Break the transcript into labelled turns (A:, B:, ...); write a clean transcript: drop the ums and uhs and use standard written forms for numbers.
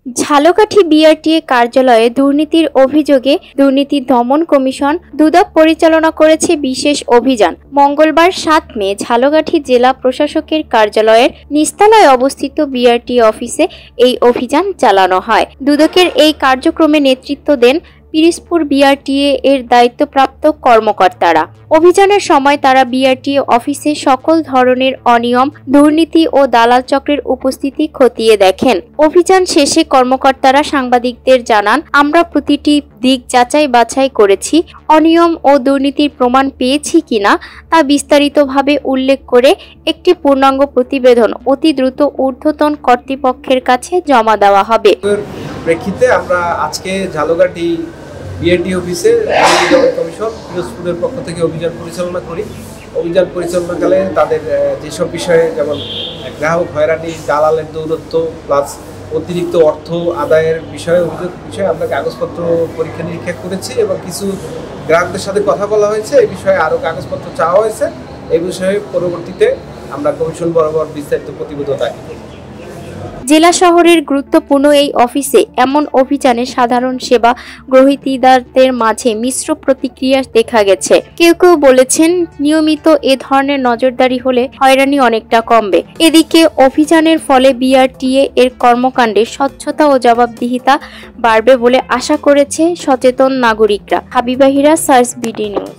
A: Jhalakathi BRTA কার্যালয়ে দুর্নীতির অভিযোগে দুর্নীতি দমন কমিশন দুদক পরিচালনা করেছে বিশেষ অভিযান। মঙ্গলবার 7 মে ঝালকাঠি জেলা প্রশাসকের কার্যালয়ের নিস্তালায় অবস্থিত বিআরটিএ অফিসে এই অভিযান চালানো হয়। দুদকের এই কার্যক্রমে নেতৃত্ব দেন পিরোজপুর বিআরটিএ এর দায়িত্বপ্রাপ্ত কর্মকর্তারা। অভিযানের সময় তারা বিআরটিএ অফিসে সকল ধরনের অনিয়ম, দুর্নীতি ও দালাল চক্রের উপস্থিতি খতিয়ে দেখেন। অভিযান শেষে কর্মকর্তারা সাংবাদিকদের জানান, আমরা প্রতিটি দিক যাচাই বাছাই করেছি, অনিয়ম ও দুর্নীতির প্রমাণ পেয়েছি কিনা তা বিস্তারিতভাবে উল্লেখ করে একটি পূর্ণাঙ্গ প্রতিবেদন অতি দ্রুত ঊর্ধ্বতন কর্তৃপক্ষের কাছে জমা দেওয়া হবে।
B: প্রেক্ষিতে আমরা আজকে ঝালকাঠি বিআরটিএ অফিসে দুর্নীতি দমন কমিশন পিরোজপুরের পক্ষ থেকে অভিযান পরিচালনা করি। অভিযান পরিচালনাকালে তাদের যেসব বিষয়ে, যেমন গ্রাহক হয়রানি, দালালের দৌরত্ব প্লাস অতিরিক্ত অর্থ আদায়ের অভিযোগ বিষয়ে আমরা কাগজপত্র পরীক্ষা নিরীক্ষা করেছি এবং কিছু গ্রাহকদের সাথে কথা বলা হয়েছে। এই বিষয়ে আরও কাগজপত্র চাওয়া হয়েছে। এই বিষয়ে পরবর্তীতে আমরা কমিশন বরাবর বিস্তারিত প্রতিবেদন দাখিল করব।
A: জেলা শহরের গুরুত্বপূর্ণ এই অফিসে এমন অভিযানে সাধারণ সেবা গ্রহীতাদের মাঝে মিশ্র প্রতিক্রিয়া দেখা গেছে। কেউ কেউ বলেছেন, নিয়মিত এ ধরনের নজরদারি হলে হয়রানি অনেকটা কমবে। এদিকে অভিযানের ফলে বিআরটিএ এর কর্মকাণ্ডে স্বচ্ছতা ও জবাবদিহিতা বাড়বে বলে আশা করেছে সচেতন নাগরিকরা। হাবিবা হিরা, সার্চ বিডি নিউজ।